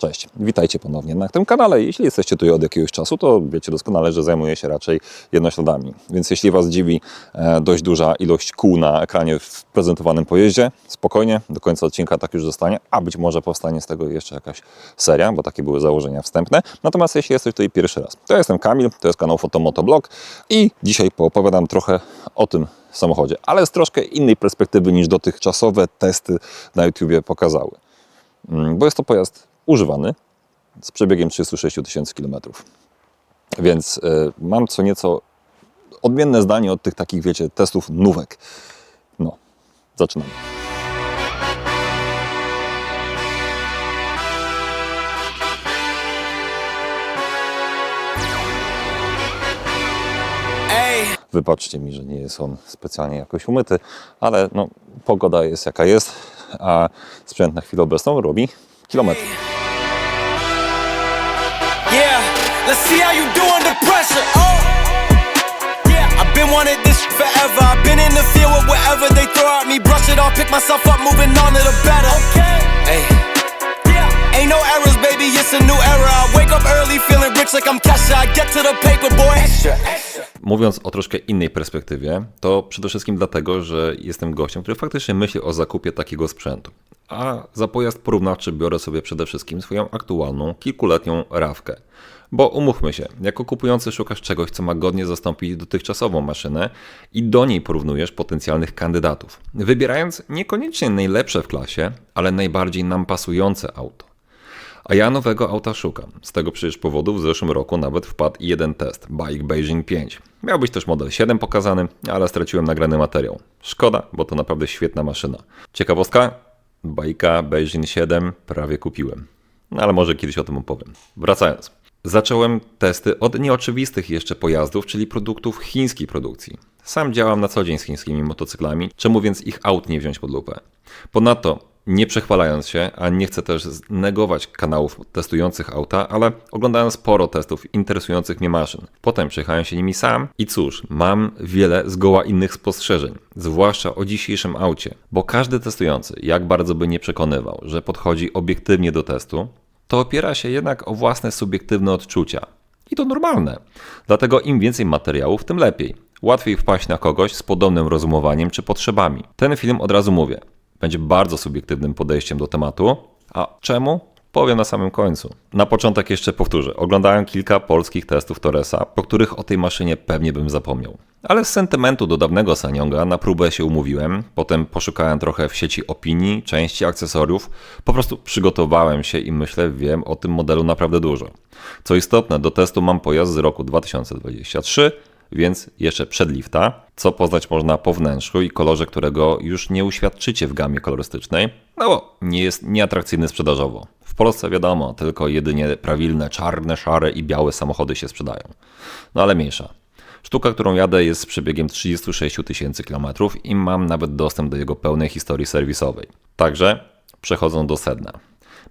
Cześć, witajcie ponownie na tym kanale. Jeśli jesteście tutaj od jakiegoś czasu, to wiecie doskonale, że zajmuję się raczej jednośladami. Więc jeśli Was dziwi dość duża ilość kół na ekranie w prezentowanym pojeździe, spokojnie, do końca odcinka tak już zostanie, a być może powstanie z tego jeszcze jakaś seria, bo takie były założenia wstępne. Natomiast jeśli jesteś tutaj pierwszy raz, to ja jestem Kamil, to jest kanał Fotomotoblog i dzisiaj poopowiadam trochę o tym samochodzie, ale z troszkę innej perspektywy niż dotychczasowe testy na YouTubie pokazały. Bo jest to pojazd używany z przebiegiem 36 000 km. Więc mam co nieco odmienne zdanie od tych takich, wiecie, testów nówek. No, zaczynamy. Wybaczcie mi, że nie jest on specjalnie jakoś umyty, ale no, pogoda jest jaka jest, a sprzęt na chwilę obecną robi kilometry. Yeah, let's see how you do under pressure. Oh, yeah, I've been wanting this forever. I've been in the field with whatever they throw at me. Brush it off, pick myself up, moving on to the better. Hey, yeah, ain't no errors, baby, it's a new era. I wake up early, feeling rich like I'm Kesha. I get to the paper, boy. Extra. Mówiąc o troszkę innej perspektywie, to przede wszystkim dlatego, że jestem gościem, który faktycznie myśli o zakupie takiego sprzętu. A za pojazd porównawczy biorę sobie przede wszystkim swoją aktualną, kilkuletnią Rawkę. Bo umówmy się, jako kupujący szukasz czegoś, co ma godnie zastąpić dotychczasową maszynę i do niej porównujesz potencjalnych kandydatów, wybierając niekoniecznie najlepsze w klasie, ale najbardziej nam pasujące auto. A ja nowego auta szukam. Z tego przecież powodu w zeszłym roku nawet wpadł jeden test, Bike Beijing 5. Miał być też model 7 pokazany, ale straciłem nagrany materiał. Szkoda, bo to naprawdę świetna maszyna. Ciekawostka? Bajka Beijing 7 prawie kupiłem. No ale może kiedyś o tym opowiem. Wracając. Zacząłem testy od nieoczywistych jeszcze pojazdów, czyli produktów chińskiej produkcji. Sam działam na co dzień z chińskimi motocyklami, czemu więc ich aut nie wziąć pod lupę? Ponadto, nie przechwalając się, a nie chcę też negować kanałów testujących auta, ale oglądałem sporo testów interesujących mnie maszyn. Potem przejechałem się nimi sam i cóż, mam wiele zgoła innych spostrzeżeń, zwłaszcza o dzisiejszym aucie, bo każdy testujący, jak bardzo by nie przekonywał, że podchodzi obiektywnie do testu, to opiera się jednak o własne subiektywne odczucia. I to normalne. Dlatego im więcej materiałów, tym lepiej. Łatwiej wpaść na kogoś z podobnym rozumowaniem czy potrzebami. Ten film, od razu mówię, będzie bardzo subiektywnym podejściem do tematu. A czemu? Powiem na samym końcu. Na początek jeszcze powtórzę. Oglądałem kilka polskich testów Torresa, po których o tej maszynie pewnie bym zapomniał. Ale z sentymentu do dawnego Sanyonga na próbę się umówiłem, potem poszukałem trochę w sieci opinii, części, akcesoriów. Po prostu przygotowałem się i myślę, wiem o tym modelu naprawdę dużo. Co istotne, do testu mam pojazd z roku 2023, więc jeszcze przed lifta, co poznać można po wnętrzu i kolorze, którego już nie uświadczycie w gamie kolorystycznej, no bo nie jest nieatrakcyjny sprzedażowo. W Polsce wiadomo, tylko jedynie prawilne czarne, szare i białe samochody się sprzedają. No ale mniejsza. Sztuka, którą jadę, jest z przebiegiem 36 000 km i mam nawet dostęp do jego pełnej historii serwisowej. Także przechodzą do sedna.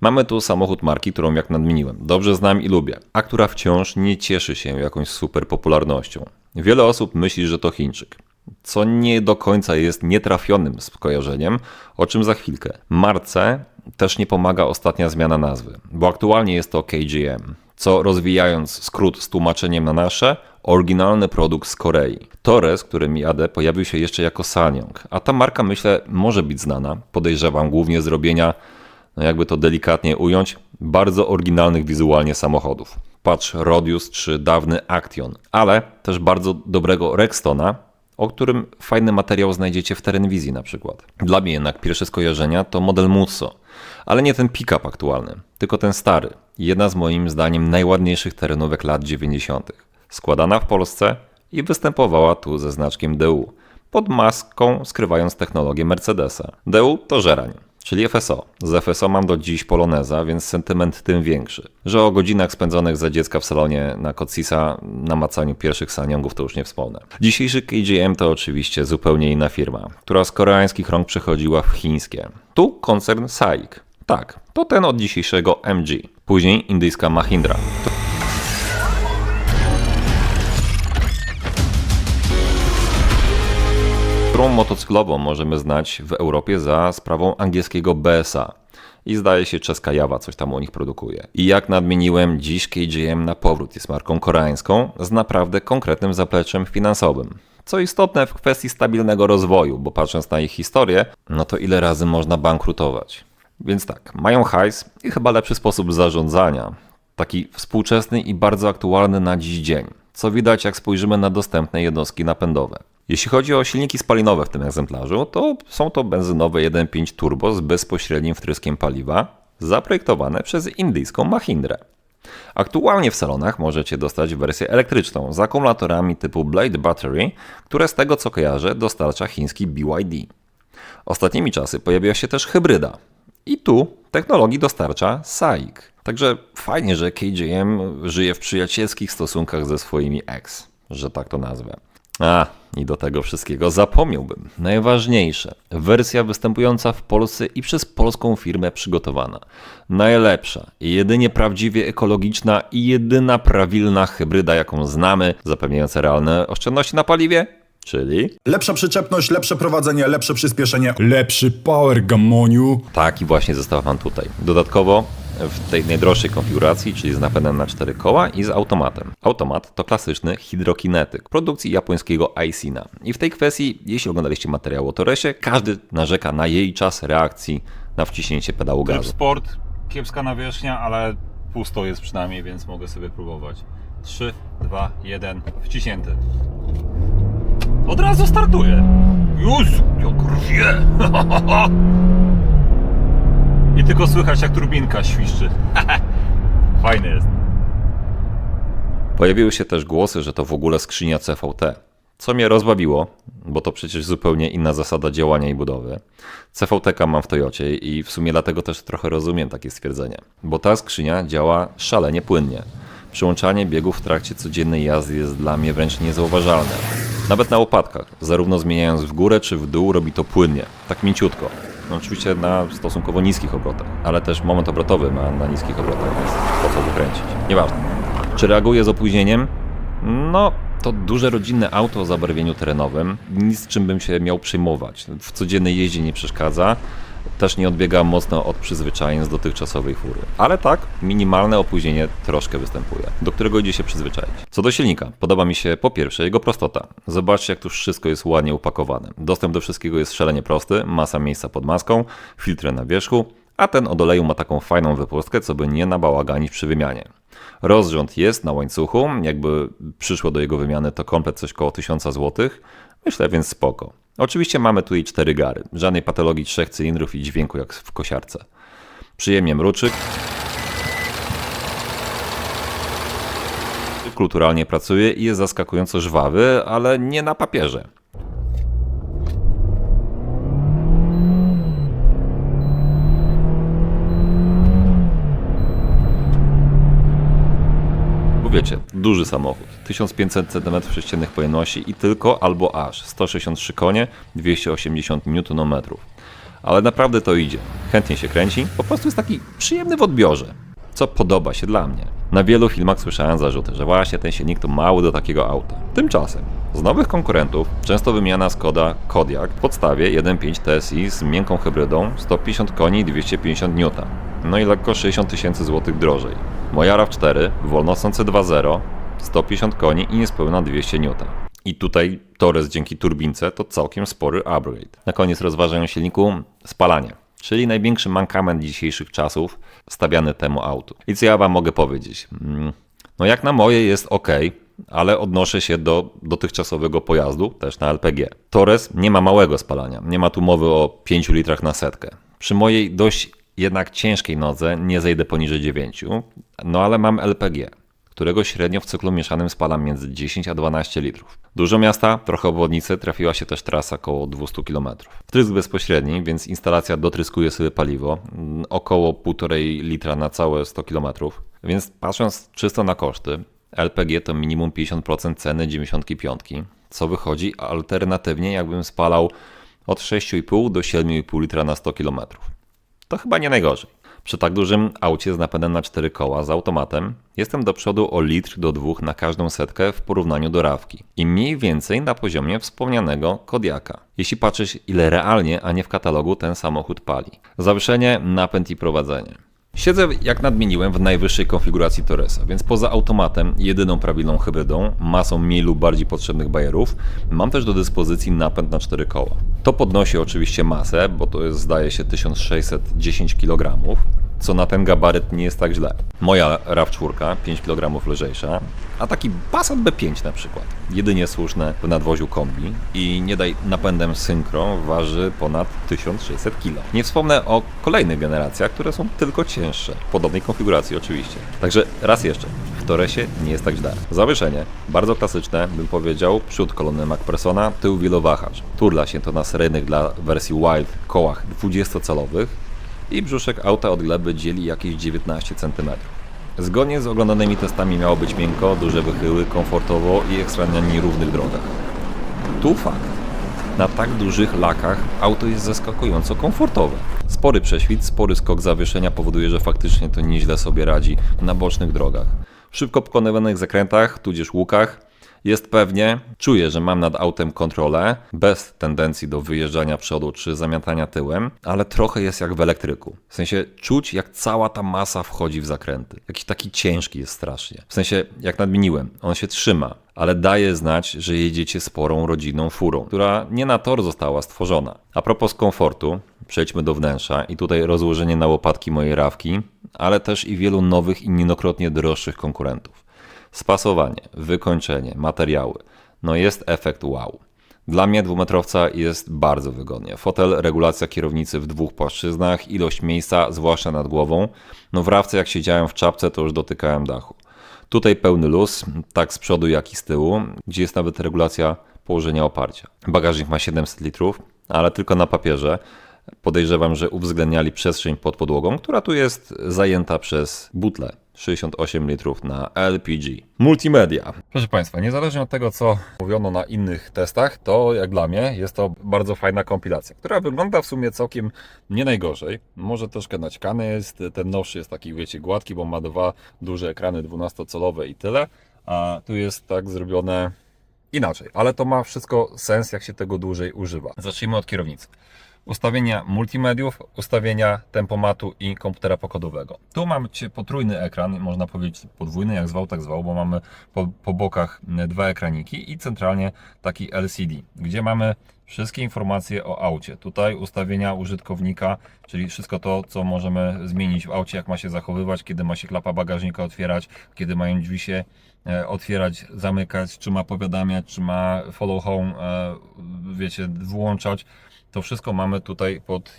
Mamy tu samochód marki, którą jak nadmieniłem, dobrze znam i lubię, a która wciąż nie cieszy się jakąś super popularnością. Wiele osób myśli, że to Chińczyk, co nie do końca jest nietrafionym skojarzeniem, o czym za chwilkę. Marce też nie pomaga ostatnia zmiana nazwy, bo aktualnie jest to KGM, co rozwijając skrót z tłumaczeniem na nasze, oryginalny produkt z Korei. Torres, którym jadę, pojawił się jeszcze jako Sanyong, a ta marka, myślę, może być znana, podejrzewam głównie z robienia, no jakby to delikatnie ująć, bardzo oryginalnych wizualnie samochodów. Patrz Rodius czy dawny Action, ale też bardzo dobrego Rextona, o którym fajny materiał znajdziecie w Terenwizji na przykład. Dla mnie jednak pierwsze skojarzenia to model Musso, ale nie ten pick-up aktualny, tylko ten stary. Jedna z moim zdaniem najładniejszych terenówek lat 90. Składana w Polsce i występowała tu ze znaczkiem DU, pod maską skrywając technologię Mercedesa. DU to żerań, czyli FSO. Z FSO mam do dziś Poloneza, więc sentyment tym większy. Że o godzinach spędzonych za dziecka w salonie na Kotsisa, na macaniu pierwszych Sanyongów to już nie wspomnę. Dzisiejszy KGM to oczywiście zupełnie inna firma, która z koreańskich rąk przechodziła w chińskie. Tu koncern SAIC. Tak, to ten od dzisiejszego MG. Później indyjska Mahindra. którą motocyklową możemy znać w Europie za sprawą angielskiego BSA. i zdaje się czeska Jawa coś tam u nich produkuje. I jak nadmieniłem, dziś KGM na powrót jest marką koreańską z naprawdę konkretnym zapleczem finansowym. Co istotne w kwestii stabilnego rozwoju, bo patrząc na ich historię, no to ile razy można bankrutować. Więc tak, mają hajs i chyba lepszy sposób zarządzania. Taki współczesny i bardzo aktualny na dziś dzień, co widać jak spojrzymy na dostępne jednostki napędowe. Jeśli chodzi o silniki spalinowe w tym egzemplarzu, to są to benzynowe 1.5 turbo z bezpośrednim wtryskiem paliwa, zaprojektowane przez indyjską Mahindrę. Aktualnie w salonach możecie dostać wersję elektryczną z akumulatorami typu Blade Battery, które z tego co kojarzę dostarcza chiński BYD. Ostatnimi czasy pojawiła się też hybryda. I tu technologii dostarcza SAIC. Także fajnie, że KGM żyje w przyjacielskich stosunkach ze swoimi ex, że tak to nazwę. I do tego wszystkiego zapomniałbym. Najważniejsze, wersja występująca w Polsce i przez polską firmę przygotowana. Najlepsza i jedynie prawdziwie ekologiczna i jedyna prawilna hybryda, jaką znamy, zapewniająca realne oszczędności na paliwie, czyli... Lepsza przyczepność, lepsze prowadzenie, lepsze przyspieszenie, lepszy power, gamoniu. Taki właśnie zestaw mam tutaj. Dodatkowo w tej najdroższej konfiguracji, czyli z napędem na 4 koła i z automatem. Automat to klasyczny hydrokinetyk produkcji japońskiego Aisina. I w tej kwestii, jeśli oglądaliście materiał o Toresie, każdy narzeka na jej czas reakcji na wciśnięcie pedału Tryb gazu. sport, kiepska nawierzchnia, ale pusto jest przynajmniej, więc mogę sobie próbować. 3, 2, 1, wciśnięty. Od razu startuje. Już, jak rwie. I tylko słychać jak turbinka świszczy. Fajny jest. Pojawiły się też głosy, że to w ogóle skrzynia CVT. Co mnie rozbawiło, bo to przecież zupełnie inna zasada działania i budowy. CVT mam w Toyocie i w sumie dlatego też trochę rozumiem takie stwierdzenie. Bo ta skrzynia działa szalenie płynnie. Przyłączanie biegów w trakcie codziennej jazdy jest dla mnie wręcz niezauważalne. Nawet na łopatkach, zarówno zmieniając w górę czy w dół, robi to płynnie, tak mięciutko. No oczywiście na stosunkowo niskich obrotach, ale też moment obrotowy ma na niskich obrotach, więc po co wykręcić. Nieważne. Czy reaguje z opóźnieniem? No, to duże rodzinne auto o zabarwieniu terenowym. Nic z czym bym się miał przejmować. W codziennej jeździe nie przeszkadza. Też nie odbiega mocno od przyzwyczajeń z dotychczasowej fury. Ale tak, minimalne opóźnienie troszkę występuje, do którego idzie się przyzwyczaić. Co do silnika, podoba mi się po pierwsze jego prostota. Zobaczcie jak tu wszystko jest ładnie upakowane. Dostęp do wszystkiego jest szalenie prosty, masa miejsca pod maską, filtry na wierzchu, a ten od oleju ma taką fajną wypustkę, co by nie nabałaganić przy wymianie. Rozrząd jest na łańcuchu, jakby przyszło do jego wymiany to komplet coś koło 1000 zł. Myślę więc spoko. Oczywiście mamy tu i 4 gary, żadnej patologii 3 cylindrów i dźwięku jak w kosiarce. Przyjemnie mruczyk. Kulturalnie pracuje i jest zaskakująco żwawy, ale nie na papierze. Wiecie, duży samochód, 1500 cm3 pojemności i tylko albo aż 163 konie, 280 Nm. Ale naprawdę to idzie, chętnie się kręci, po prostu jest taki przyjemny w odbiorze, co podoba się dla mnie. Na wielu filmach słyszałem zarzuty, że właśnie ten silnik to mały do takiego auta. Tymczasem, z nowych konkurentów często wymieniana Skoda Kodiaq w podstawie 1.5 TSI z miękką hybrydą, 150 koni i 250 N. No i lekko 60 000 zł drożej. Moja RAV4, wolnosący 2.0, 150 koni i niespełna 200 N. I tutaj Torres dzięki turbince to całkiem spory upgrade. Na koniec rozważają silniku spalanie, czyli największy mankament dzisiejszych czasów stawiany temu autu. I co ja wam mogę powiedzieć? No jak na moje jest ok, ale odnoszę się do dotychczasowego pojazdu, też na LPG. Torres nie ma małego spalania, nie ma tu mowy o 5 litrach na setkę. Przy mojej dość jednak ciężkiej nodze nie zejdę poniżej 9, no ale mam LPG, którego średnio w cyklu mieszanym spalam między 10 a 12 litrów. Dużo miasta, trochę obwodnicy, trafiła się też trasa około 200 km. Wtrysk bezpośredni, więc instalacja dotryskuje sobie paliwo, około 1,5 litra na całe 100 km. Więc patrząc czysto na koszty, LPG to minimum 50% ceny 95, co wychodzi alternatywnie jakbym spalał od 6,5 do 7,5 litra na 100 km. To chyba nie najgorzej. Przy tak dużym aucie z napędem na 4 koła z automatem Jestem do przodu o litr do 2 na każdą setkę w porównaniu do Rawki i mniej więcej na poziomie wspomnianego Kodiaka. Jeśli patrzysz ile realnie, a nie w katalogu ten samochód pali. Zawieszenie, napęd i prowadzenie. Siedzę, jak nadmieniłem, w najwyższej konfiguracji Torresa, więc poza automatem, jedyną prawilną hybrydą, masą mniej lub bardziej potrzebnych bajerów, mam też do dyspozycji napęd na 4 koła. To podnosi oczywiście masę, bo to jest, zdaje się, 1610 kg, co na ten gabaryt nie jest tak źle. Moja RAV4 5 kg lżejsza, a taki Passat B5 na przykład, jedynie słuszne w nadwoziu kombi i nie daj napędem synchro waży ponad 1600 kg. Nie wspomnę o kolejnych generacjach, które są tylko cięższe, w podobnej konfiguracji oczywiście. Także raz jeszcze, w Torresie nie jest tak źle. Zawieszenie, bardzo klasyczne, bym powiedział, przód kolony MacPhersona, tył wielowahacz. Turla się to na seryjnych dla wersji Wild kołach 20-calowych, i brzuszek auta od gleby dzieli jakieś 19 cm. Zgodnie z oglądanymi testami miało być miękko, duże wychyły, komfortowo i ekstremalnie na nierównych drogach. Tu fakt. Na tak dużych lakach auto jest zaskakująco komfortowe. Spory prześwit, spory skok zawieszenia powoduje, że faktycznie to nieźle sobie radzi na bocznych drogach. W szybko pokonywanych zakrętach, tudzież łukach, jest pewnie, czuję, że mam nad autem kontrolę, bez tendencji do wyjeżdżania przodu czy zamiatania tyłem, ale trochę jest jak w elektryku. W sensie czuć, jak cała ta masa wchodzi w zakręty. Jakiś taki ciężki jest strasznie. W sensie, jak nadmieniłem, on się trzyma, ale daje znać, że jedziecie sporą rodzinną furą, która nie na tor została stworzona. A propos komfortu, przejdźmy do wnętrza i tutaj rozłożenie na łopatki mojej Rawki, ale też i wielu nowych i niejednokrotnie droższych konkurentów. Spasowanie, wykończenie, materiały. No jest efekt wow. Dla mnie dwumetrowca jest bardzo wygodnie. Fotel, regulacja kierownicy w 2 płaszczyznach, ilość miejsca, zwłaszcza nad głową. No w Rawce jak siedziałem w czapce, to już dotykałem dachu. Tutaj pełny luz, tak z przodu jak i z tyłu, gdzie jest nawet regulacja położenia oparcia. Bagażnik ma 700 litrów, ale tylko na papierze. Podejrzewam, że uwzględniali przestrzeń pod podłogą, która tu jest zajęta przez butlę. 68 litrów na LPG. Multimedia. Proszę Państwa, niezależnie od tego, co mówiono na innych testach, to jak dla mnie jest to bardzo fajna kompilacja, która wygląda w sumie całkiem nie najgorzej. Może troszkę naćkany jest, ten nowszy jest taki, wiecie, gładki, bo ma 2 duże ekrany 12-calowe i tyle, a tu jest tak zrobione inaczej, ale to ma wszystko sens, jak się tego dłużej używa. Zacznijmy od kierownicy. Ustawienia multimediów, ustawienia tempomatu i komputera pokładowego. Tu mamy potrójny ekran, można powiedzieć podwójny, jak zwał, tak zwał, bo mamy po bokach 2 ekraniki i centralnie taki LCD, gdzie mamy wszystkie informacje o aucie. Tutaj ustawienia użytkownika, czyli wszystko to, co możemy zmienić w aucie, jak ma się zachowywać, kiedy ma się klapa bagażnika otwierać, kiedy mają drzwi się otwierać, zamykać, czy ma powiadamiać, czy ma follow home, wiecie, włączać. To wszystko mamy tutaj pod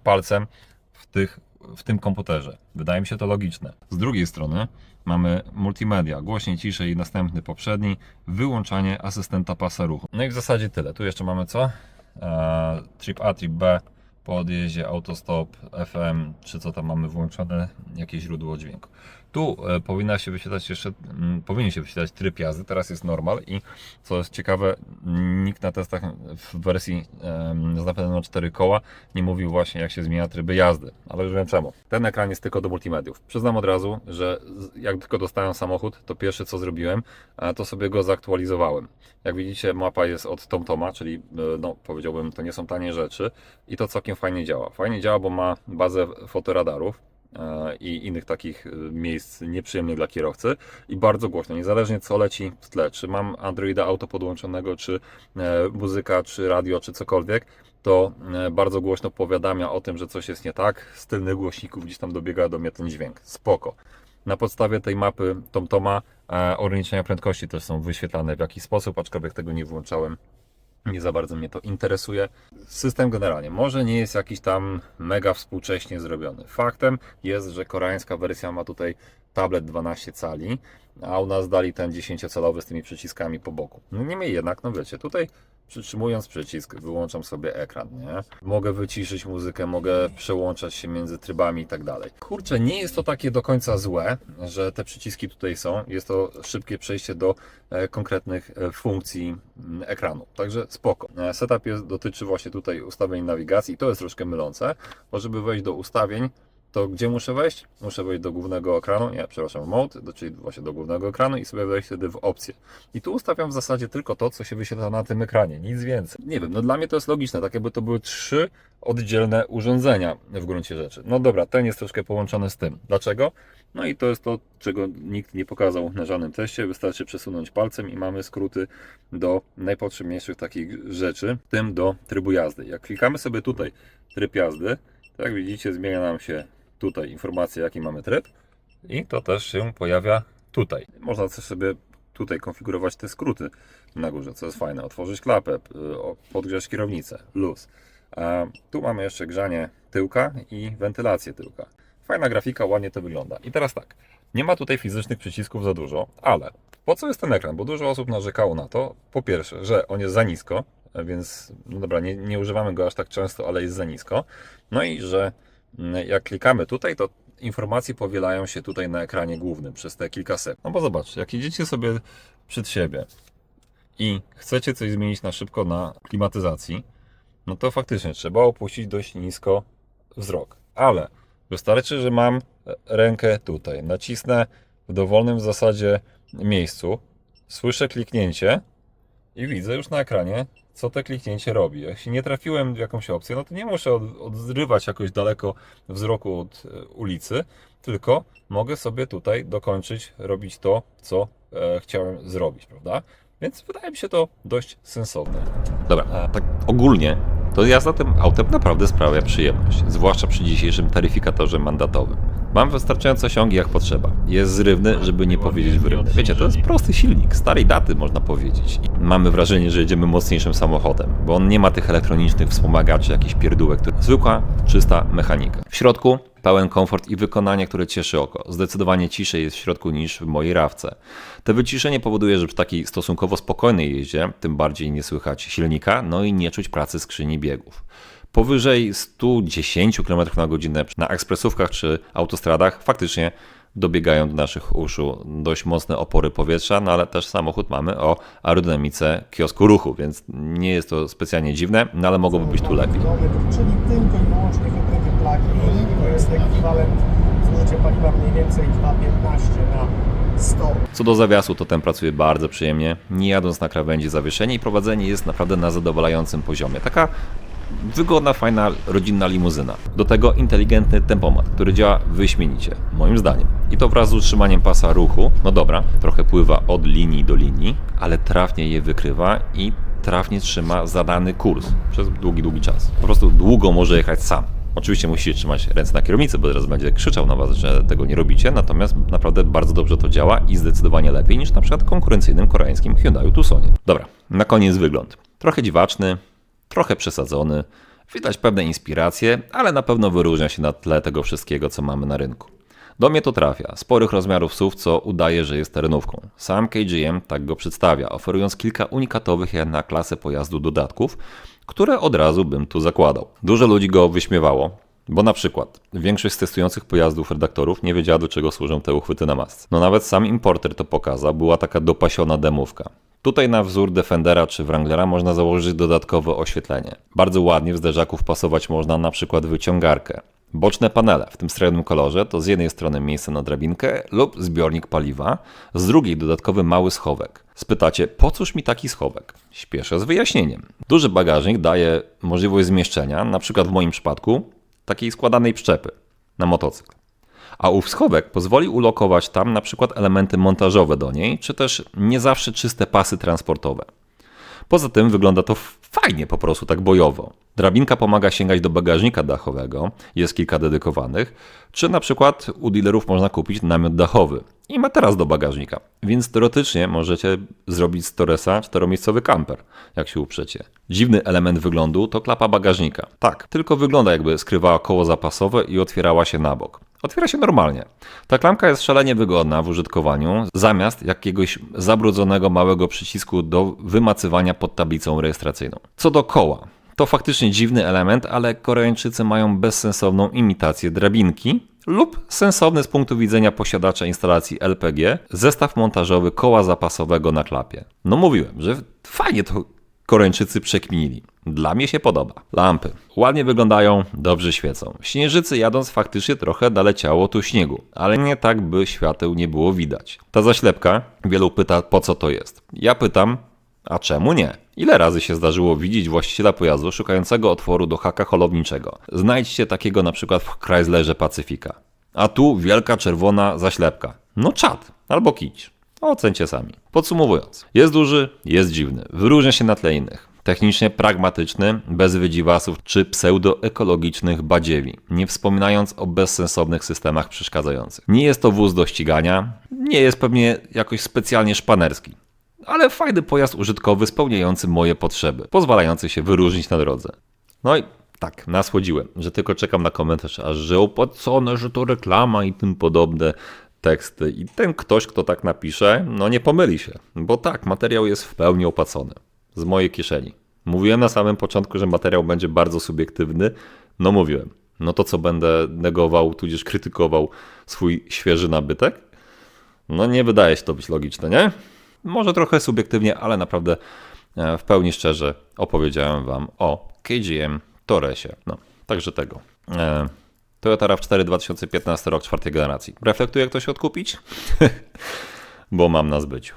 palcem w tym komputerze. Wydaje mi się to logiczne. Z drugiej strony mamy multimedia, głośniej, ciszej i następny poprzedni, wyłączanie asystenta pasa ruchu. No i w zasadzie tyle. Tu jeszcze mamy co? Trip A, trip B, po odjeździe, autostop, FM, czy co tam mamy włączone, jakieś źródło dźwięku. Tu powinien się wyświetlać tryb jazdy, teraz jest normal i co jest ciekawe, nikt na testach w wersji z napędem na 4 koła nie mówił właśnie, jak się zmienia tryby jazdy, ale już wiem czemu. Ten ekran jest tylko do multimediów. Przyznam od razu, że jak tylko dostałem samochód, to pierwsze co zrobiłem, to sobie go zaktualizowałem. Jak widzicie, mapa jest od TomToma, czyli no, powiedziałbym, to nie są tanie rzeczy i to całkiem fajnie działa. Fajnie działa, bo ma bazę fotoradarów i innych takich miejsc nieprzyjemnych dla kierowcy i bardzo głośno, niezależnie co leci w tle, czy mam Androida Auto podłączonego, czy muzyka, czy radio, czy cokolwiek, to bardzo głośno powiadamia o tym, że coś jest nie tak, z tylnych głośników gdzieś tam dobiega do mnie ten dźwięk, spoko. Na podstawie tej mapy TomToma ograniczenia prędkości też są wyświetlane w jakiś sposób, aczkolwiek tego nie włączałem. Nie za bardzo mnie to interesuje. System generalnie może nie jest jakiś tam mega współcześnie zrobiony. Faktem jest, że koreańska wersja ma tutaj tablet 12 cali, a u nas dali ten 10-calowy z tymi przyciskami po boku. No niemniej jednak, no wiecie, tutaj przytrzymując przycisk wyłączam sobie ekran, nie? Mogę wyciszyć muzykę, mogę przełączać się między trybami i tak dalej. Kurczę, nie jest to takie do końca złe, że te przyciski tutaj są. Jest to szybkie przejście do konkretnych funkcji ekranu. Także spoko. Setup dotyczy właśnie tutaj ustawień nawigacji i to jest troszkę mylące, bo żeby wejść do ustawień, to gdzie muszę wejść? Muszę wejść do głównego ekranu, mode, czyli właśnie do głównego ekranu i sobie wejść wtedy w opcje. I tu ustawiam w zasadzie tylko to, co się wyświetla na tym ekranie, nic więcej. Nie wiem, no dla mnie to jest logiczne, tak jakby to były 3 oddzielne urządzenia w gruncie rzeczy. No dobra, ten jest troszkę połączony z tym. Dlaczego? No i to jest to, czego nikt nie pokazał na żadnym teście. Wystarczy przesunąć palcem i mamy skróty do najpotrzebniejszych takich rzeczy, w tym do trybu jazdy. Jak klikamy sobie tutaj tryb jazdy, to jak widzicie zmienia nam się tutaj informacja, jaki mamy tryb i to też się pojawia tutaj. Można też sobie tutaj konfigurować te skróty na górze, co jest fajne. Otworzyć klapę, podgrzać kierownicę, luz. A tu mamy jeszcze grzanie tyłka i wentylację tyłka. Fajna grafika, ładnie to wygląda. I teraz tak, nie ma tutaj fizycznych przycisków za dużo, ale po co jest ten ekran? Bo dużo osób narzekało na to, po pierwsze, że on jest za nisko, więc no dobra, nie używamy go aż tak często, ale jest za nisko. No i że jak klikamy tutaj, to informacje powielają się tutaj na ekranie głównym przez te kilka sekund. No bo zobaczcie, jak idziecie sobie przed siebie i chcecie coś zmienić na szybko na klimatyzacji, no to faktycznie trzeba opuścić dość nisko wzrok. Ale wystarczy, że mam rękę tutaj, nacisnę w dowolnym w zasadzie miejscu, słyszę kliknięcie i widzę już na ekranie, co to kliknięcie robi. Jak się nie trafiłem w jakąś opcję, no to nie muszę odrywać jakoś daleko wzroku od ulicy, tylko mogę sobie tutaj dokończyć, robić to, co chciałem zrobić, prawda? Więc wydaje mi się to dość sensowne. Dobra, tak ogólnie to jazda tym autem naprawdę sprawia przyjemność, zwłaszcza przy dzisiejszym taryfikatorze mandatowym. Mam wystarczające osiągi jak potrzeba. Jest zrywny, żeby nie powiedzieć wyrywny. Wiecie, to jest prosty silnik, starej daty można powiedzieć. I mamy wrażenie, że jedziemy mocniejszym samochodem, bo on nie ma tych elektronicznych wspomagaczy, jakichś pierdółek. Zwykła, czysta mechanika. W środku pełen komfort i wykonanie, które cieszy oko. Zdecydowanie ciszej jest w środku niż w mojej Rawce. To wyciszenie powoduje, że przy takiej stosunkowo spokojnej jeździe, tym bardziej nie słychać silnika, no i nie czuć pracy skrzyni biegów. Powyżej 110 km/h na ekspresówkach czy autostradach faktycznie dobiegają do naszych uszu dość mocne opory powietrza, no ale też samochód mamy o aerodynamice kiosku ruchu, więc nie jest to specjalnie dziwne, no ale mogłoby być tu lepiej. Czyli tylko i wyłącznie wytrychy plug-in, to jest ekwiwalent zużycia paliwa mniej więcej 2,15 na 100. Co do zawiasu, to ten pracuje bardzo przyjemnie, nie jadąc na krawędzi zawieszenia i prowadzenie jest naprawdę na zadowalającym poziomie. Taka wygodna, fajna, rodzinna limuzyna. Do tego inteligentny tempomat, który działa wyśmienicie, moim zdaniem. I to wraz z utrzymaniem pasa ruchu, no dobra, trochę pływa od linii do linii, ale trafnie je wykrywa i trafnie trzyma zadany kurs przez długi czas. Po prostu długo może jechać sam. Oczywiście musicie trzymać ręce na kierownicy, bo teraz będzie krzyczał na was, że tego nie robicie, natomiast naprawdę bardzo dobrze to działa i zdecydowanie lepiej niż na przykład konkurencyjnym koreańskim Hyundai Tucsonie. Dobra, na koniec wygląd. Trochę dziwaczny, trochę przesadzony, widać pewne inspiracje, ale na pewno wyróżnia się na tle tego wszystkiego, co mamy na rynku. Do mnie to trafia, sporych rozmiarów SUV, co udaje, że jest terenówką. Sam KGM tak go przedstawia, oferując kilka unikatowych jak na klasę pojazdu dodatków, które od razu bym tu zakładał. Dużo ludzi go wyśmiewało, bo na przykład większość z testujących pojazdów redaktorów nie wiedziała, do czego służą te uchwyty na masce. No nawet sam importer to pokazał, była taka dopasiona demówka. Tutaj na wzór Defendera czy Wranglera można założyć dodatkowe oświetlenie. Bardzo ładnie w zderzaku wpasować można na przykład wyciągarkę. Boczne panele w tym srebrnym kolorze to z jednej strony miejsce na drabinkę lub zbiornik paliwa, z drugiej dodatkowy mały schowek. Spytacie, po cóż mi taki schowek? Śpieszę z wyjaśnieniem. Duży bagażnik daje możliwość zmieszczenia, na przykład w moim przypadku, takiej składanej przyczepy na motocykl. A ów schowek pozwoli ulokować tam na przykład elementy montażowe do niej, czy też nie zawsze czyste pasy transportowe. Poza tym wygląda to fajnie po prostu, tak bojowo. Drabinka pomaga sięgać do bagażnika dachowego, jest kilka dedykowanych, czy na przykład u dealerów można kupić namiot dachowy i materac do bagażnika, więc teoretycznie możecie zrobić z Torresa 4-miejscowy kamper, jak się uprzecie. Dziwny element wyglądu to klapa bagażnika. Tak, tylko wygląda jakby skrywała koło zapasowe i otwierała się na bok. Otwiera się normalnie. Ta klamka jest szalenie wygodna w użytkowaniu, zamiast jakiegoś zabrudzonego małego przycisku do wymacywania pod tablicą rejestracyjną. Co do koła, to faktycznie dziwny element, ale Koreańczycy mają bezsensowną imitację drabinki lub sensowny z punktu widzenia posiadacza instalacji LPG zestaw montażowy koła zapasowego na klapie. No mówiłem, że fajnie to Koreańczycy przekminili. Dla mnie się podoba. Lampy. Ładnie wyglądają, dobrze świecą. Śnieżycy jadąc faktycznie trochę naleciało tu śniegu, ale nie tak, by świateł nie było widać. Ta zaślepka, wielu pyta, po co to jest. Ja pytam, a czemu nie? Ile razy się zdarzyło widzieć właściciela pojazdu szukającego otworu do haka holowniczego? Znajdźcie takiego na przykład w Chryslerze Pacyfika. A tu wielka czerwona zaślepka. No czad, albo kicz. Ocencie sami. Podsumowując, jest duży, jest dziwny, wyróżnia się na tle innych. Technicznie pragmatyczny, bez wydziwasów czy pseudoekologicznych badziewi, nie wspominając o bezsensownych systemach przeszkadzających. Nie jest to wóz do ścigania, nie jest pewnie jakoś specjalnie szpanerski, ale fajny pojazd użytkowy spełniający moje potrzeby, pozwalający się wyróżnić na drodze. No i tak, nasłodziłem, że tylko czekam na komentarz, aż że opłacone, że to reklama i tym podobne teksty. I ten ktoś, kto tak napisze, no nie pomyli się, bo tak, materiał jest w pełni opłacony. Z mojej kieszeni. Mówiłem na samym początku, że materiał będzie bardzo subiektywny. No mówiłem. No to co, będę negował, tudzież krytykował swój świeży nabytek? No nie wydaje się to być logiczne, nie? Może trochę subiektywnie, ale naprawdę w pełni szczerze opowiedziałem wam o KGM Toresie. No, także tego. Toyota RAV4 2015 rok, 4. generacji. Reflektuje ktoś odkupić? Bo mam na zbyciu.